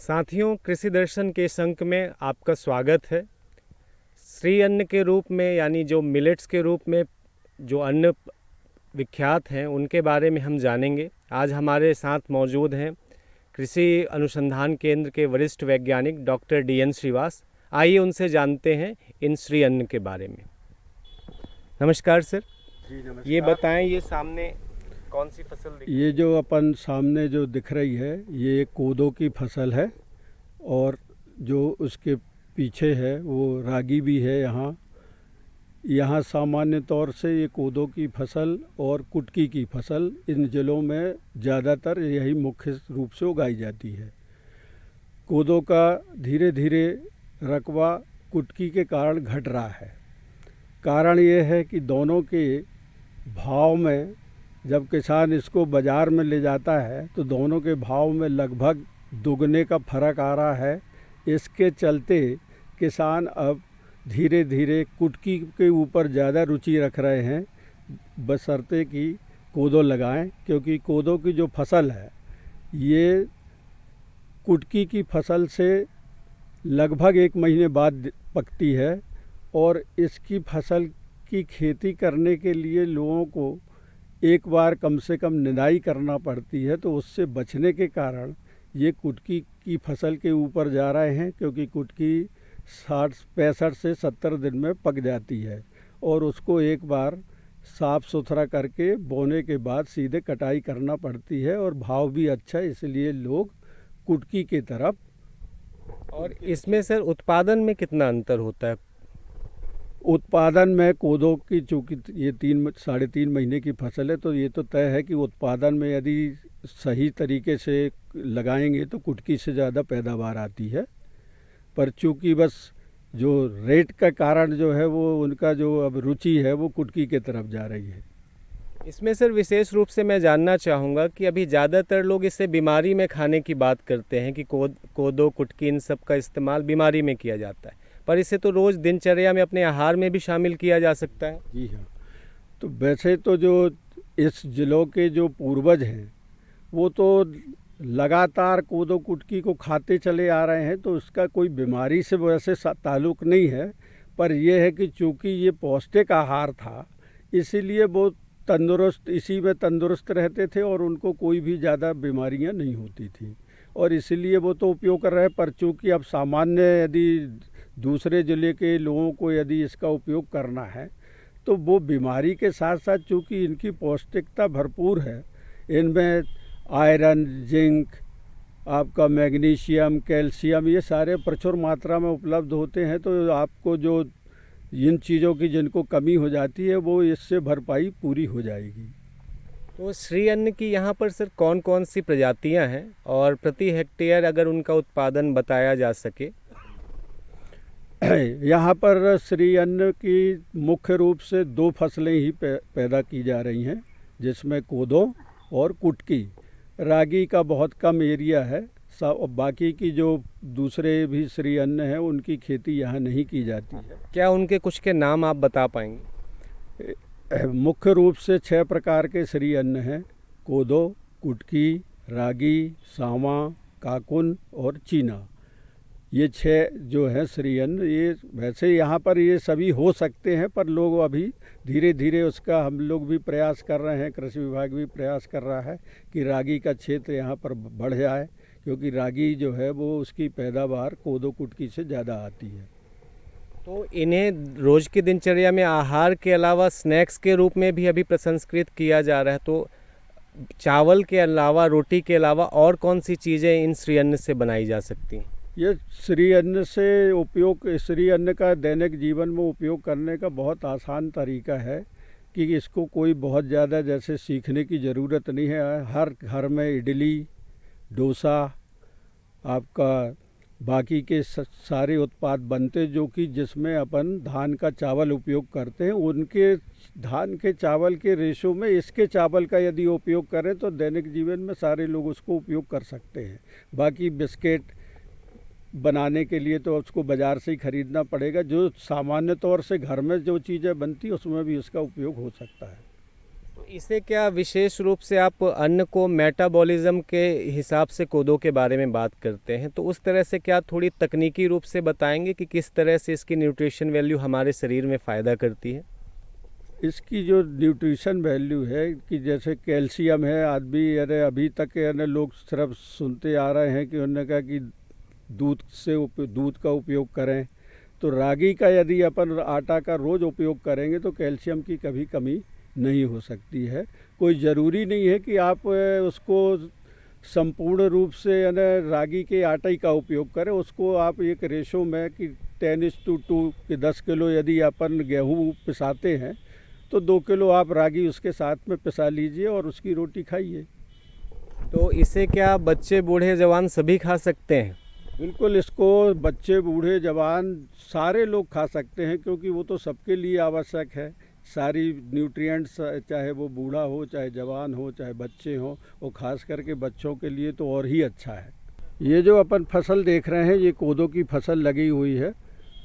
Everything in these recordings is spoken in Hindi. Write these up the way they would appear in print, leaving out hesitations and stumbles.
साथियों, कृषि दर्शन के इस अंक में आपका स्वागत है। श्री अन्न के रूप में यानी जो मिलेट्स के रूप में जो अन्न विख्यात हैं उनके बारे में हम जानेंगे। आज हमारे साथ मौजूद हैं कृषि अनुसंधान केंद्र के वरिष्ठ वैज्ञानिक डॉक्टर DN श्रीवास। आइए उनसे जानते हैं इन श्री अन्न के बारे में। नमस्कार सर। जी नमस्कार। ये बताएं, ये सामने कौन सी फसल दिख रही है? ये जो अपन सामने जो दिख रही है ये कोदो की फसल है और जो उसके पीछे है वो रागी भी है। यहाँ सामान्य तौर से ये कोदो की फसल और कुटकी की फसल इन जिलों में ज़्यादातर यही मुख्य रूप से उगाई जाती है। कोदो का धीरे धीरे रकबा कुटकी के कारण घट रहा है। कारण ये है कि दोनों के भाव में जब किसान इसको बाज़ार में ले जाता है तो दोनों के भाव में लगभग दुगने का फ़र्क आ रहा है। इसके चलते किसान अब धीरे धीरे कुटकी के ऊपर ज़्यादा रुचि रख रहे हैं, बशर्ते कि कोदो लगाएं, क्योंकि कोदो की जो फसल है ये कुटकी की फसल से लगभग 1 महीने बाद पकती है और इसकी फसल की खेती करने के लिए लोगों को एक बार कम से कम निदाई करना पड़ती है। तो उससे बचने के कारण ये कुटकी की फसल के ऊपर जा रहे हैं, क्योंकि कुटकी 65 से 70 दिन में पक जाती है और उसको एक बार साफ़ सुथरा करके बोने के बाद सीधे कटाई करना पड़ती है और भाव भी अच्छा है, इसलिए लोग कुटकी की तरफ। और इसमें सर उत्पादन में कितना अंतर होता है? उत्पादन में कोदो की चूँकि ये 3-3.5 महीने की फसल है तो ये तो तय है कि उत्पादन में यदि सही तरीके से लगाएंगे तो कुटकी से ज़्यादा पैदावार आती है। पर चूँकि बस जो रेट का कारण जो है वो उनका जो अब रुचि है वो कुटकी के तरफ जा रही है। इसमें सर विशेष रूप से मैं जानना चाहूँगा कि अभी ज़्यादातर लोग इसे बीमारी में खाने की बात करते हैं कि कोदो कुटकी इन सब का इस्तेमाल बीमारी में किया जाता है, पर इसे तो रोज़ दिनचर्या में अपने आहार में भी शामिल किया जा सकता है। जी हाँ, तो वैसे तो जो इस जिलों के जो पूर्वज हैं वो तो लगातार कोदो कुटकी को खाते चले आ रहे हैं, तो इसका कोई बीमारी से वैसे ताल्लुक़ नहीं है। पर यह है कि चूँकि ये पौष्टिक आहार था इसीलिए वो इसी में तंदुरुस्त रहते थे और उनको कोई भी ज़्यादा बीमारियां नहीं होती थी और इसीलिए वो तो उपयोग कर रहे हैं। पर चूँकि अब सामान्य यदि दूसरे ज़िले के लोगों को यदि इसका उपयोग करना है तो वो बीमारी के साथ साथ चूँकि इनकी पौष्टिकता भरपूर है, इनमें आयरन, जिंक, आपका मैग्नीशियम, कैल्शियम ये सारे प्रचुर मात्रा में उपलब्ध होते हैं। तो आपको जो इन चीज़ों की जिनको कमी हो जाती है वो इससे भरपाई पूरी हो जाएगी। तो श्री अन्न की यहाँ पर सर कौन कौन सी प्रजातियाँ हैं और प्रति हेक्टेयर अगर उनका उत्पादन बताया जा सके? यहाँ पर श्री अन्न की मुख्य रूप से 2 फसलें ही पैदा की जा रही हैं, जिसमें कोदो और कुटकी। रागी का बहुत कम एरिया है, बाकी की जो दूसरे भी श्री अन्न हैं उनकी खेती यहाँ नहीं की जाती है। क्या उनके कुछ के नाम आप बता पाएंगे? मुख्य रूप से 6 प्रकार के श्री अन्न हैं: कोदो, कुटकी, रागी, सावा, काकुन और चीना। ये 6 जो है श्री अन्न, ये वैसे यहाँ पर ये सभी हो सकते हैं, पर लोग अभी धीरे धीरे उसका हम लोग भी प्रयास कर रहे हैं, कृषि विभाग भी प्रयास कर रहा है कि रागी का क्षेत्र यहाँ पर बढ़ जाए, क्योंकि रागी जो है वो उसकी पैदावार कोदो कुटकी से ज़्यादा आती है। तो इन्हें रोज़ की दिनचर्या में आहार के अलावा स्नैक्स के रूप में भी अभी प्रसंस्कृत किया जा रहा है। तो चावल के अलावा, रोटी के अलावा और कौन सी चीज़ें इन श्री अन्न से बनाई जा सकती हैं? ये श्री अन्न श्री अन्न का दैनिक जीवन में उपयोग करने का बहुत आसान तरीका है कि इसको कोई बहुत ज़्यादा जैसे सीखने की ज़रूरत नहीं है। हर घर में इडली, डोसा, आपका बाकी के सारे उत्पाद बनते जो कि जिसमें अपन धान का चावल उपयोग करते हैं, उनके धान के चावल के रेशो में इसके चावल का यदि उपयोग करें तो दैनिक जीवन में सारे लोग उसको उपयोग कर सकते हैं। बाकी बिस्किट बनाने के लिए तो उसको बाज़ार से ही ख़रीदना पड़ेगा। जो सामान्य तौर से घर में जो चीज़ें बनती उसमें भी उसका उपयोग हो सकता है। तो इसे क्या विशेष रूप से आप अन्न को मेटाबॉलिज्म के हिसाब से कोदो के बारे में बात करते हैं, तो उस तरह से क्या थोड़ी तकनीकी रूप से बताएंगे कि किस तरह से इसकी न्यूट्रिशन वैल्यू हमारे शरीर में फ़ायदा करती है? इसकी जो न्यूट्रिशन वैल्यू है कि जैसे कैल्शियम है, आदमी यानी अभी तक यानी लोग सिर्फ सुनते आ रहे हैं कि उन्होंने कहा कि दूध का उपयोग करें, तो रागी का यदि अपन आटा का रोज़ उपयोग करेंगे तो कैल्शियम की कभी कमी नहीं हो सकती है। कोई ज़रूरी नहीं है कि आप उसको संपूर्ण रूप से यानी रागी के आटे ही का उपयोग करें। उसको आप एक रेशो में कि 10:2 कि 10 किलो यदि अपन गेहूँ पिसाते हैं तो 2 किलो आप रागी उसके साथ में पिसा लीजिए और उसकी रोटी खाइए। तो इसे क्या बच्चे बूढ़े जवान सभी खा सकते हैं? बिल्कुल, इसको बच्चे बूढ़े जवान सारे लोग खा सकते हैं, क्योंकि वो तो सबके लिए आवश्यक है। सारी न्यूट्रिएंट्स, चाहे वो बूढ़ा हो, चाहे जवान हो, चाहे बच्चे हों, और ख़ास करके बच्चों के लिए तो और ही अच्छा है। ये जो अपन फसल देख रहे हैं, ये कोदो की फसल लगी हुई है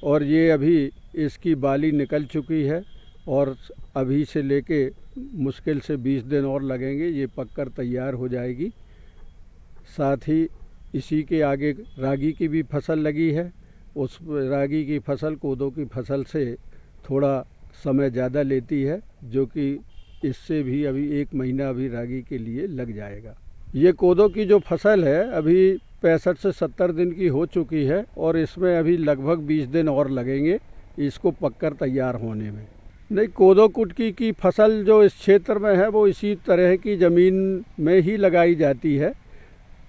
और ये अभी इसकी बाली निकल चुकी है और अभी से लेके मुश्किल से 20 दिन और लगेंगे, ये पककर तैयार हो जाएगी। साथ ही इसी के आगे रागी की भी फसल लगी है। उस रागी की फसल कोदो की फसल से थोड़ा समय ज़्यादा लेती है, जो कि इससे भी अभी 1 महीना अभी रागी के लिए लग जाएगा। ये कोदो की जो फसल है अभी 65 से 70 दिन की हो चुकी है और इसमें अभी लगभग 20 दिन और लगेंगे इसको पककर तैयार होने में। नहीं, कोदो कुटकी की फसल जो इस क्षेत्र में है वो इसी तरह की ज़मीन में ही लगाई जाती है,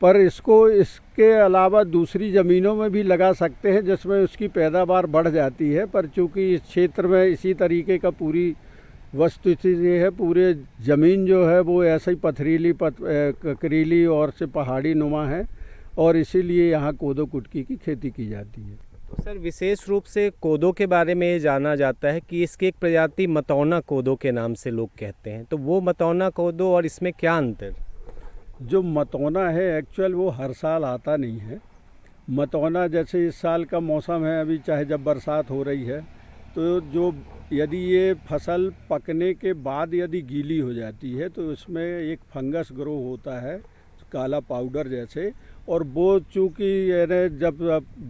पर इसको इसके अलावा दूसरी ज़मीनों में भी लगा सकते हैं जिसमें उसकी पैदावार बढ़ जाती है। पर चूँकि इस क्षेत्र में इसी तरीके का पूरी वस्तुस्थिति ये है, पूरे ज़मीन जो है वो ऐसे ही पथरीली ककरीली और से पहाड़ी नुमा है और इसीलिए यहाँ कोदो कुटकी की खेती की जाती है। तो सर, विशेष रूप से कोदो के बारे में ये जाना जाता है कि इसकी एक प्रजाति मतौना कोदो के नाम से लोग कहते हैं, तो वो मतौना कोदो और इसमें क्या अंतर? जो मतौना है एक्चुअल वो हर साल आता नहीं है। मतौना जैसे इस साल का मौसम है, अभी चाहे जब बरसात हो रही है, तो जो यदि ये फसल पकने के बाद यदि गीली हो जाती है तो इसमें एक फंगस ग्रो होता है काला पाउडर जैसे, और वो चूँकि जब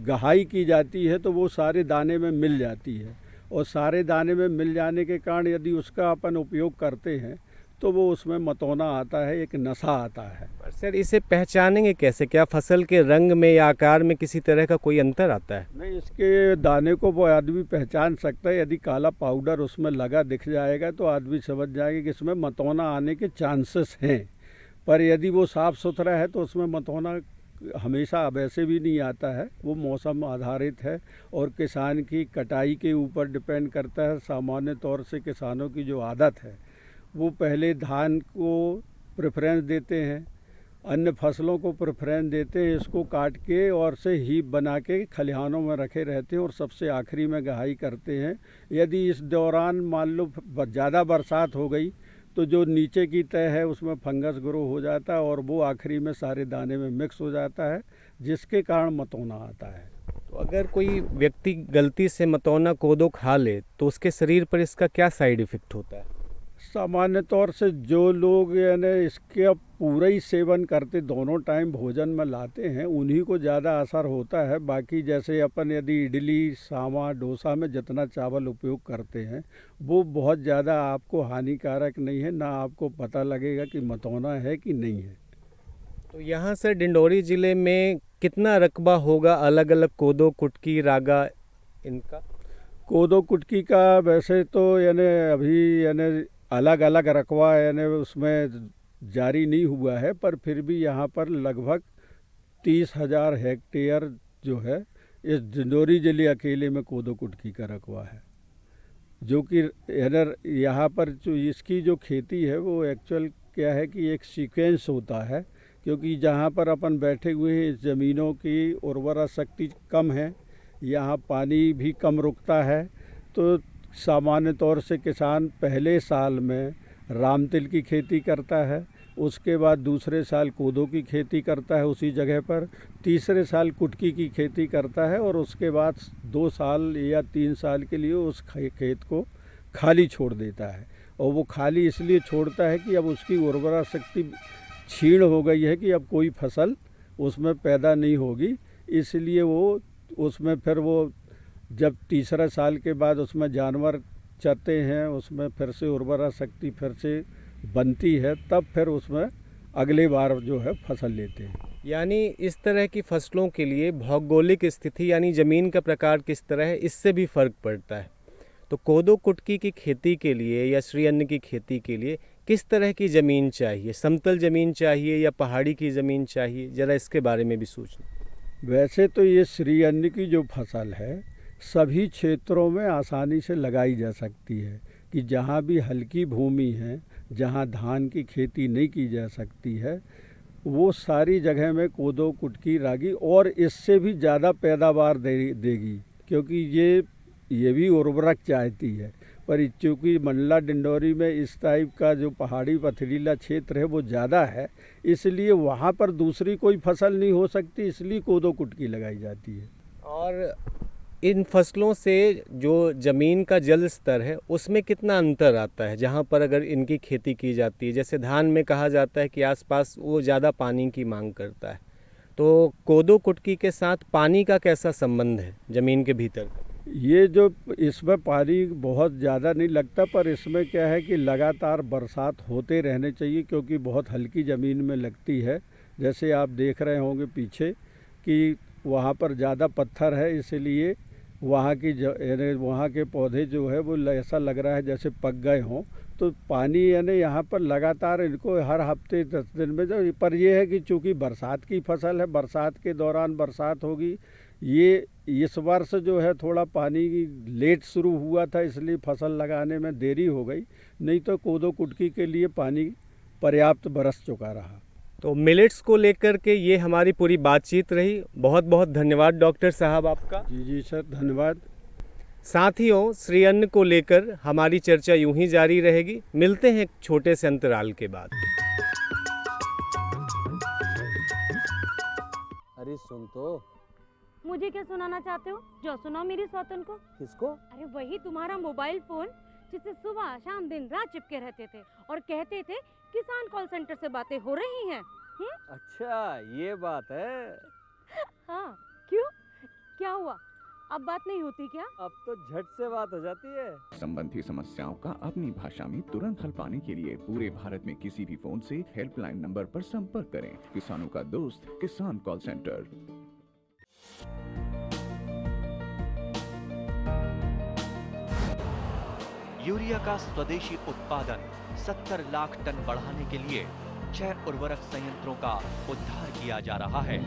गहाई की जाती है तो वो सारे दाने में मिल जाती है और सारे दाने में मिल जाने के कारण यदि उसका अपन उपयोग करते हैं तो वो उसमें मतौना आता है, एक नशा आता है। पर सर, इसे पहचानेंगे कैसे? क्या फसल के रंग में या आकार में किसी तरह का कोई अंतर आता है? नहीं, इसके दाने को वो आदमी पहचान सकता है। यदि काला पाउडर उसमें लगा दिख जाएगा तो आदमी समझ जाएगा कि इसमें मतौना आने के चांसेस हैं। पर यदि वो साफ़ सुथरा है तो उसमें मतौना हमेशा वैसे भी नहीं आता है। वो मौसम आधारित है और किसान की कटाई के ऊपर डिपेंड करता है। सामान्य तौर से किसानों की जो आदत है वो पहले धान को प्रेफरेंस देते हैं, अन्य फसलों को प्रेफरेंस देते हैं, इसको काट के और से हीप बना के खलिहानों में रखे रहते हैं और सबसे आखिरी में गहाई करते हैं। यदि इस दौरान मान लो ज़्यादा बरसात हो गई तो जो नीचे की तह है उसमें फंगस ग्रो हो जाता है और वो आखिरी में सारे दाने में मिक्स हो जाता है, जिसके कारण मतौना आता है। तो अगर कोई व्यक्ति गलती से मतौना कोदो खा ले तो उसके शरीर पर इसका क्या साइड इफ़ेक्ट होता है? सामान्य तौर से जो लोग यानी इसके पूरा ही सेवन करते, दोनों टाइम भोजन में लाते हैं, उन्हीं को ज़्यादा असर होता है। बाकी जैसे अपन यदि इडली सांभर डोसा में जितना चावल उपयोग करते हैं वो बहुत ज़्यादा आपको हानिकारक नहीं है, ना आपको पता लगेगा कि मतौना है कि नहीं है। तो यहाँ से डिंडोरी ज़िले में कितना रकबा होगा अलग अलग कोदो कुटकी रागा इनका? कोदो कुटकी का वैसे तो यानी अभी यानी अलग अलग रकबा यानी उसमें जारी नहीं हुआ है, पर फिर भी यहाँ पर लगभग 30,000 हेक्टेयर जो है इस डिंडोरी जिले अकेले में कोदो कुटकी का रकबा है, जो कि यहाँ पर जो इसकी जो खेती है वो एक्चुअल क्या है कि एक सीक्वेंस होता है, क्योंकि जहाँ पर अपन बैठे हुए हैं इस ज़मीनों की उर्वरा शक्ति कम है, यहाँ पानी भी कम रुकता है, तो सामान्य तौर से किसान पहले साल में राम तिल की खेती करता है, उसके बाद दूसरे साल कोदो की खेती करता है उसी जगह पर, तीसरे साल कुटकी की खेती करता है और उसके बाद 2 साल या 3 साल के लिए उस खेत को खाली छोड़ देता है और वो खाली इसलिए छोड़ता है कि अब उसकी उर्वरा शक्ति क्षीण हो गई है कि अब कोई फसल उसमें पैदा नहीं होगी, इसलिए वो उसमें फिर वो जब तीसरा साल के बाद उसमें जानवर चरते हैं, उसमें फिर से उर्वरा शक्ति फिर से बनती है, तब फिर उसमें अगले बार जो है फसल लेते हैं। यानी इस तरह की फसलों के लिए भौगोलिक स्थिति यानी ज़मीन का प्रकार किस तरह है, इससे भी फर्क पड़ता है। तो कोदो कुटकी की खेती के लिए या श्री अन्न की खेती के लिए किस तरह की ज़मीन चाहिए? समतल ज़मीन चाहिए या पहाड़ी की ज़मीन चाहिए? ज़रा इसके बारे में भी सोचना। वैसे तो ये श्री अन्न की जो फसल है सभी क्षेत्रों में आसानी से लगाई जा सकती है, कि जहाँ भी हल्की भूमि है, जहाँ धान की खेती नहीं की जा सकती है, वो सारी जगह में कोदो कुटकी रागी और इससे भी ज़्यादा पैदावार देगी, क्योंकि ये भी उर्वरक चाहती है। पर चूँकि मंडला डिंडौरी में इस टाइप का जो पहाड़ी पथरीला क्षेत्र है वो ज़्यादा है, इसलिए वहाँ पर दूसरी कोई फसल नहीं हो सकती, इसलिए कोदो कुटकी लगाई जाती है। और इन फसलों से जो ज़मीन का जल स्तर है उसमें कितना अंतर आता है जहाँ पर अगर इनकी खेती की जाती है? जैसे धान में कहा जाता है कि आसपास वो ज़्यादा पानी की मांग करता है, तो कोदो कुटकी के साथ पानी का कैसा संबंध है ज़मीन के भीतर? ये जो इसमें पानी बहुत ज़्यादा नहीं लगता, पर इसमें क्या है कि लगातार बरसात होते रहने चाहिए, क्योंकि बहुत हल्की ज़मीन में लगती है। जैसे आप देख रहे होंगे पीछे कि वहाँ पर ज़्यादा पत्थर है, इसलिए वहाँ वहाँ के पौधे जो है वो ऐसा लग रहा है जैसे पक गए हों। तो पानी यानी यहाँ पर लगातार इनको हर हफ्ते 10 दिन में जो, पर ये है कि चूँकि बरसात की फसल है, बरसात के दौरान बरसात होगी। ये इस वर्ष जो है थोड़ा पानी लेट शुरू हुआ था, इसलिए फसल लगाने में देरी हो गई, नहीं तो कोदो कुटकी के लिए पानी पर्याप्त बरस चुका रहा। तो मिलेट्स को लेकर के ये हमारी पूरी बातचीत रही। बहुत बहुत धन्यवाद डॉक्टर साहब आपका। जी सर, धन्यवाद। साथियों, श्री अन्न को लेकर हमारी चर्चा यूं ही जारी रहेगी। मिलते हैं एक छोटे से अंतराल के बाद। अरे सुन तो। मुझे क्या सुनाना चाहते हो? जो सुनाओ मेरी सौतन को। किसको? अरे वही तुम्हारा मोबाइल फोन जिससे सुबह शाम दिन रात चिपके रहते थे और कहते थे किसान कॉल सेंटर से बातें हो रही हैं। अच्छा ये बात है। हाँ, क्यों? क्या हुआ? अब बात नहीं होती क्या? अब तो झट से बात हो जाती है। संबंधी समस्याओं का अपनी भाषा में तुरंत हल पाने के लिए पूरे भारत में किसी भी फोन से हेल्पलाइन नंबर पर संपर्क करें। किसानों का दोस्त किसान कॉल सेंटर। यूरिया का स्वदेशी उत्पादन 70 लाख टन बढ़ाने के लिए 6 उर्वरक संयंत्रों का उद्धार किया जा रहा है।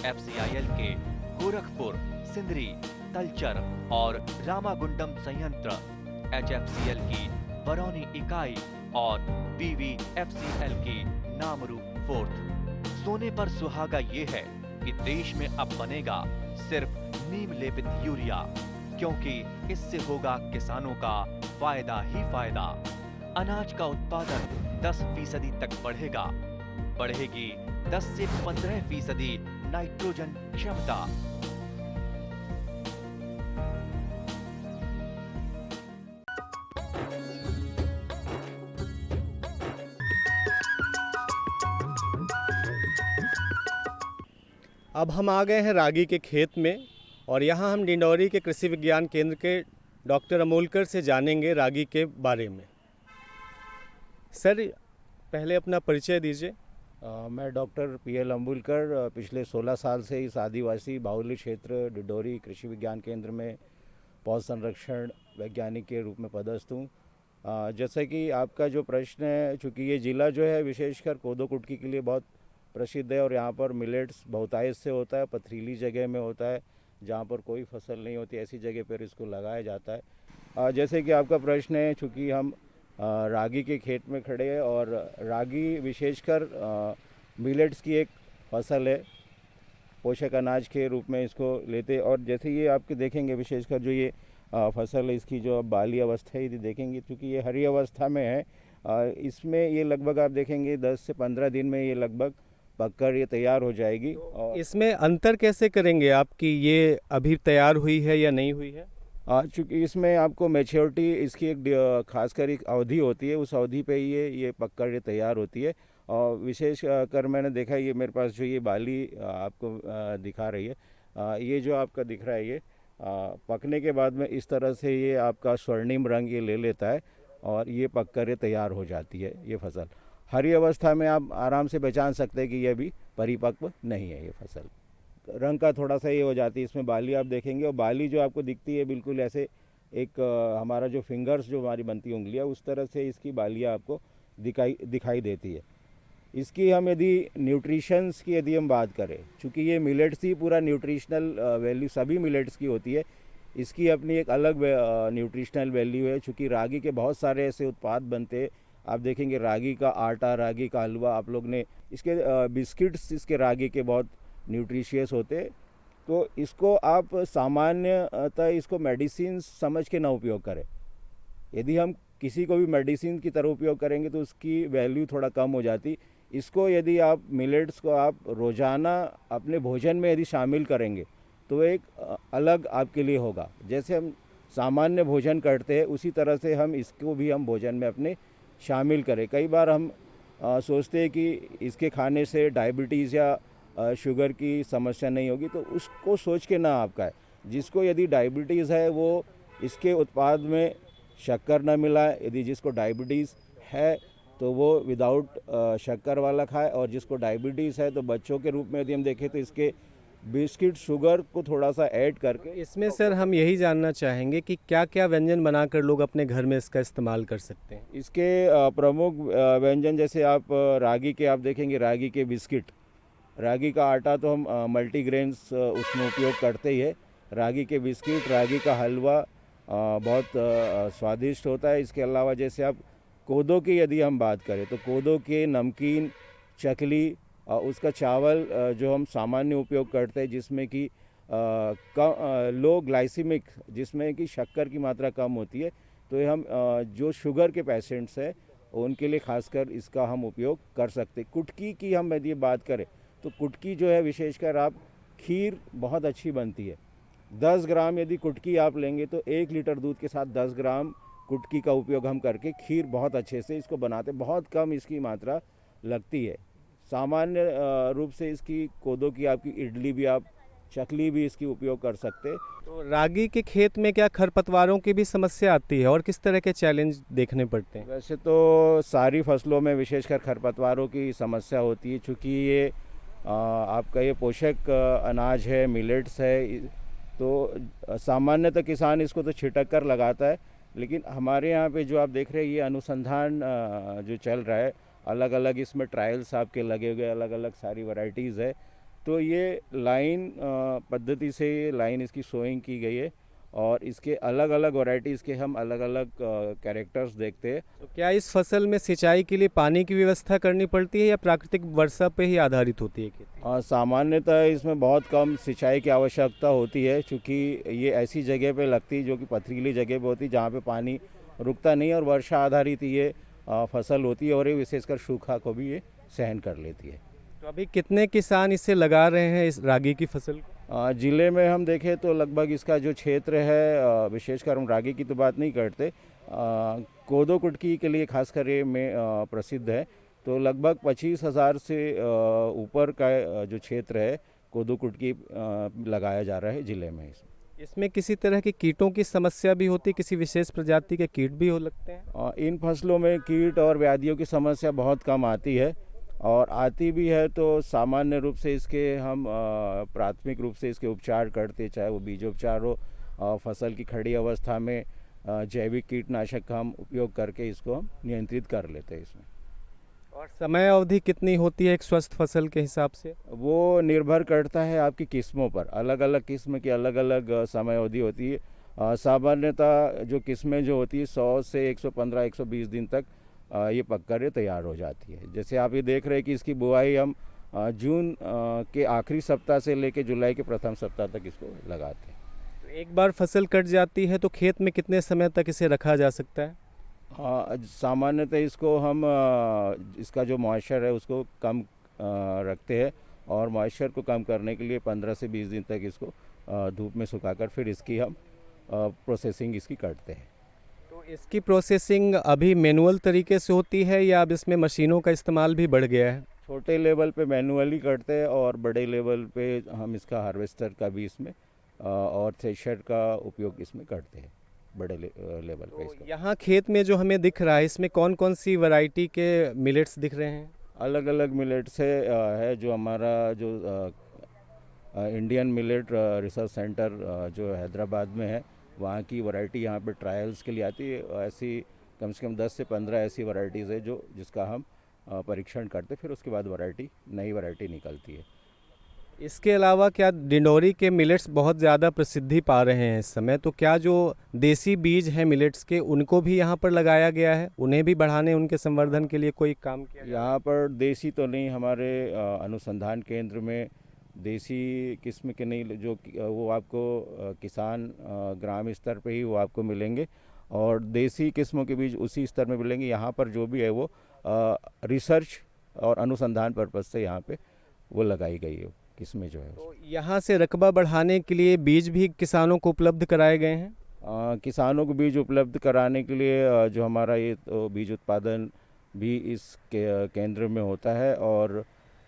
FCIL के गोरखपुर, सिंदरी, तलचर और रामागुंडम संयंत्र, HFCL की बरौनी इकाई और BVFCL की नामरू फोर्थ। सोने पर सुहागा ये है कि देश में अब बनेगा सिर्फ नीम लेपित यूरिया, क्योंकि इससे होगा किसानों का फायदा ही फायदा। अनाज का उत्पादन 10% तक बढ़ेगा। बढ़ेगी 10 से 15% नाइट्रोजन क्षमता। अब हम आ गए हैं रागी के खेत में और यहाँ हम डिंडौरी के कृषि विज्ञान केंद्र के डॉक्टर अमोलकर से जानेंगे रागी के बारे में। सर, पहले अपना परिचय दीजिए। मैं डॉक्टर PL अमोलकर पिछले 16 साल से इस आदिवासी बाहुल्य क्षेत्र डिंडौरी कृषि विज्ञान केंद्र में पौध संरक्षण वैज्ञानिक के रूप में पदस्थ हूँ। जैसा कि आपका जो प्रश्न है, चूँकि ये ज़िला जो है विशेषकर कोदो कुटकी के लिए बहुत प्रसिद्ध है और यहाँ पर मिलेट्स बहुतायत से होता है, पथरीली जगह में होता है, जहाँ पर कोई फसल नहीं होती, ऐसी जगह पर इसको लगाया जाता है। जैसे कि आपका प्रश्न है, चूँकि हम रागी के खेत में खड़े हैं और रागी विशेषकर मिलेट्स की एक फसल है, पोषक अनाज के रूप में इसको लेते। और जैसे ये आपके देखेंगे विशेषकर जो ये फसल है, इसकी जो बाली अवस्था है यदि देखेंगे, क्योंकि ये हरी अवस्था में है, इसमें ये लगभग आप देखेंगे 10 से 15 दिन में ये लगभग पककर ये तैयार हो जाएगी। और इसमें अंतर कैसे करेंगे आप कि ये अभी तैयार हुई है या नहीं हुई है? चूँकि इसमें आपको मैच्योरिटी इसकी एक खासकर एक अवधि होती है, उस अवधि पे ये पक कर ये तैयार होती है। और विशेष कर मैंने देखा ये मेरे पास जो ये बाली आपको दिखा रही है, ये जो आपका दिख रहा है ये पकने के बाद में इस तरह से ये आपका स्वर्णिम रंग ये ले लेता है और ये पक कर ये तैयार हो जाती है ये फसल। हरी अवस्था में आप आराम से पहचान सकते हैं कि ये भी परिपक्व नहीं है ये फसल। रंग का थोड़ा सा ये हो जाती है, इसमें बाली आप देखेंगे और बाली जो आपको दिखती है बिल्कुल ऐसे एक हमारा जो फिंगर्स जो हमारी बनती है उंगलियां, उस तरह से इसकी बालियां आपको दिखाई देती है। इसकी हम यदि न्यूट्रिशंस की यदि हम बात करें, चूँकि ये मिलेट्स ही पूरा न्यूट्रिशनल वैल्यू सभी मिलेट्स की होती है, इसकी अपनी एक अलग न्यूट्रिशनल वैल्यू है। चूँकि रागी के बहुत सारे ऐसे उत्पाद बनते हैं, आप देखेंगे रागी का आटा, रागी का हलवा, आप लोग ने इसके बिस्किट्स इसके रागी के बहुत न्यूट्रिशियस होते। तो इसको आप सामान्यतः इसको मेडिसिन समझ के ना उपयोग करें। यदि हम किसी को भी मेडिसिन की तरह उपयोग करेंगे तो उसकी वैल्यू थोड़ा कम हो जाती। इसको यदि आप मिलेट्स को आप रोज़ाना अपने भोजन में यदि शामिल करेंगे तो एक अलग आपके लिए होगा। जैसे हम सामान्य भोजन करते हैं उसी तरह से हम इसको भी हम भोजन में अपने शामिल करें। कई बार हम सोचते हैं कि इसके खाने से डायबिटीज़ या शुगर की समस्या नहीं होगी, तो उसको सोच के ना आप खाएं। जिसको यदि डायबिटीज़ है वो इसके उत्पाद में शक्कर ना मिलाए, यदि जिसको डायबिटीज़ है तो वो विदाउट शक्कर वाला खाए, और जिसको डायबिटीज़ है तो बच्चों के रूप में यदि हम देखें तो इसके बिस्किट शुगर को थोड़ा सा ऐड करके। इसमें सर हम यही जानना चाहेंगे कि क्या क्या व्यंजन बनाकर लोग अपने घर में इसका इस्तेमाल कर सकते हैं। इसके प्रमुख व्यंजन जैसे आप रागी के आप देखेंगे, रागी के बिस्किट, रागी का आटा तो हम मल्टीग्रेन्स उसमें उपयोग करते ही है। रागी के बिस्किट, रागी का हलवा बहुत स्वादिष्ट होता है। इसके अलावा जैसे आप कोदो की यदि हम बात करें तो कोदो के नमकीन, चकली, उसका चावल जो हम सामान्य उपयोग करते हैं जिसमें कि लो ग्लाइसिमिक, जिसमें कि शक्कर की मात्रा कम होती है, तो ये हम जो शुगर के पेशेंट्स हैं उनके लिए खासकर इसका हम उपयोग कर सकते हैं। कुटकी की हम यदि बात करें तो कुटकी जो है विशेषकर आप खीर बहुत अच्छी बनती है। 10 ग्राम यदि कुटकी आप लेंगे तो 1 लीटर दूध के साथ 10 ग्राम कुटकी का उपयोग हम करके खीर बहुत अच्छे से इसको बनाते, बहुत कम इसकी मात्रा लगती है। सामान्य रूप से इसकी कोदो की आपकी इडली भी, आप चकली भी इसकी उपयोग कर सकते हैं। तो रागी के खेत में क्या खरपतवारों की भी समस्या आती है और किस तरह के चैलेंज देखने पड़ते हैं? वैसे तो सारी फसलों में विशेषकर खरपतवारों की समस्या होती है, चूँकि ये आपका ये पोषक अनाज है, मिलेट्स है, तो सामान्यतः किसान इसको तो छिटक कर लगाता है। लेकिन हमारे यहाँ पे जो आप देख रहे हैं ये अनुसंधान जो चल रहा है, अलग अलग इसमें ट्रायल्स आपके लगे हुए, अलग अलग सारी वैरायटीज़ है। तो ये लाइन पद्धति से लाइन इसकी सोइंग की गई है और इसके अलग अलग वैरायटीज़ के हम अलग अलग कैरेक्टर्स देखते हैं। तो क्या इस फसल में सिंचाई के लिए पानी की व्यवस्था करनी पड़ती है या प्राकृतिक वर्षा पे ही आधारित होती है खेती? सामान्यतः इसमें बहुत कम सिंचाई की आवश्यकता होती है, क्योंकि ये ऐसी जगह पे लगती है जो कि पथरीली जगह पे होती है, जहाँ पे पानी रुकता नहीं है, और वर्षा आधारित ये फसल होती है और ये विशेषकर सूखा को भी ये सहन कर लेती है। तो अभी कितने किसान इसे लगा रहे हैं इस रागी की फसल को? ज़िले में हम देखें तो लगभग इसका जो क्षेत्र है, विशेषकर हम रागी की तो बात नहीं करते, कोदो कुटकी के लिए खासकर ये में प्रसिद्ध है। तो लगभग 25,000 से ऊपर का जो क्षेत्र है कोदो कुटकी लगाया जा रहा है ज़िले में। इसमें किसी तरह की कीटों की समस्या भी होती है? किसी विशेष प्रजाति के कीट भी हो लगते हैं? इन फसलों में कीट और व्याधियों की समस्या बहुत कम आती है, और आती भी है तो सामान्य रूप से इसके हम प्राथमिक रूप से इसके उपचार करते, चाहे वो बीजोपचार हो, फसल की खड़ी अवस्था में जैविक कीटनाशक का हम उपयोग करके इसको हम नियंत्रित कर लेते हैं इसमें। और समय अवधि कितनी होती है एक स्वस्थ फसल के हिसाब से? वो निर्भर करता है आपकी किस्मों पर, अलग अलग किस्म की अलग अलग समय अवधि होती है। सामान्यतः जो किस्में जो होती है 100 से 115-120 दिन तक ये पककर तैयार हो जाती है। जैसे आप ये देख रहे हैं कि इसकी बुआई हम जून के आखिरी सप्ताह से लेकर जुलाई के प्रथम सप्ताह तक इसको लगाते हैं। तो एक बार फसल कट जाती है तो खेत में कितने समय तक इसे रखा जा सकता है? सामान्यतः इसको हम इसका जो मॉइस्चर है उसको कम रखते हैं, और मॉइस्चर को कम करने के लिए 15 से 20 दिन तक इसको धूप में सुखाकर फिर इसकी हम प्रोसेसिंग इसकी करते हैं। तो इसकी प्रोसेसिंग अभी मैनुअल तरीके से होती है या अब इसमें मशीनों का इस्तेमाल भी बढ़ गया है? छोटे लेवल पे मैनुअली करते हैं और बड़े लेवल पे हम इसका हार्वेस्टर का भी इसमें और थ्रेशर का उपयोग इसमें करते हैं बड़े लेवल पे तो इसका। यहाँ खेत में जो हमें दिख रहा है इसमें कौन कौन सी वैरायटी के मिलेट्स दिख रहे हैं? अलग अलग मिलेट से है जो हमारा जो इंडियन मिलेट रिसर्च सेंटर जो हैदराबाद में है, वहाँ की वैरायटी यहाँ पे ट्रायल्स के लिए आती है। ऐसी कम से कम 10 से 15 ऐसी वैरायटीज़ है जो जिसका हम परीक्षण करते, फिर उसके बाद नई वैरायटी निकलती है। इसके अलावा क्या डिंडोरी के मिलेट्स बहुत ज़्यादा प्रसिद्धि पा रहे हैं इस समय, तो क्या जो देसी बीज हैं मिलेट्स के उनको भी यहाँ पर लगाया गया है, उन्हें भी बढ़ाने उनके संवर्धन के लिए कोई काम किया गया है? यहाँ पर देसी तो नहीं, हमारे अनुसंधान केंद्र में देसी किस्म के नहीं, जो वो आपको किसान ग्राम स्तर पे ही वो आपको मिलेंगे और देसी किस्मों के बीज उसी स्तर में मिलेंगे। यहाँ पर जो भी है वो रिसर्च और अनुसंधान पर्पज़ से यहाँ पे वो लगाई गई है किस्में जो है। तो यहाँ से रकबा बढ़ाने के लिए बीज भी किसानों को उपलब्ध कराए गए हैं? किसानों को बीज उपलब्ध कराने के लिए जो हमारा ये तो बीज उत्पादन भी इस केंद्र में होता है और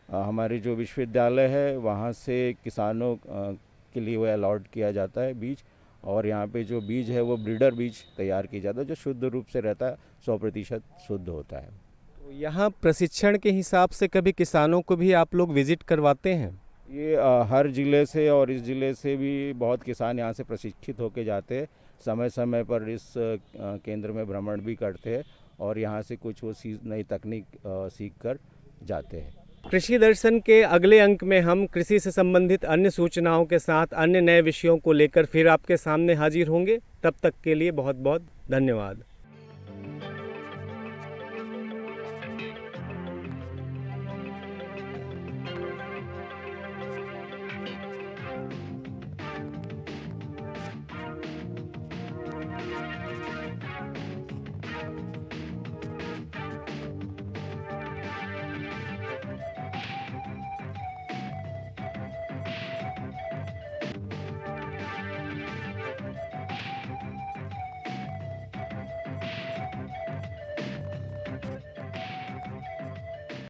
हमारे जो विश्वविद्यालय है वहाँ से किसानों के लिए वो अलॉट किया जाता है बीज, और यहाँ पे जो बीज है वो ब्रीडर बीज तैयार किया जाता है जो शुद्ध रूप से रहता है, 100% शुद्ध होता है। तो यहाँ प्रशिक्षण के हिसाब से कभी किसानों को भी आप लोग विजिट करवाते हैं? ये हर ज़िले से और इस ज़िले से भी बहुत किसान यहाँ से प्रशिक्षित होके जाते हैं, समय समय पर इस केंद्र में भ्रमण भी करते हैं और यहाँ से कुछ वो नई तकनीक सीख कर जाते हैं। कृषि दर्शन के अगले अंक में हम कृषि से संबंधित अन्य सूचनाओं के साथ अन्य नए विषयों को लेकर फिर आपके सामने हाजिर होंगे। तब तक के लिए बहुत बहुत धन्यवाद।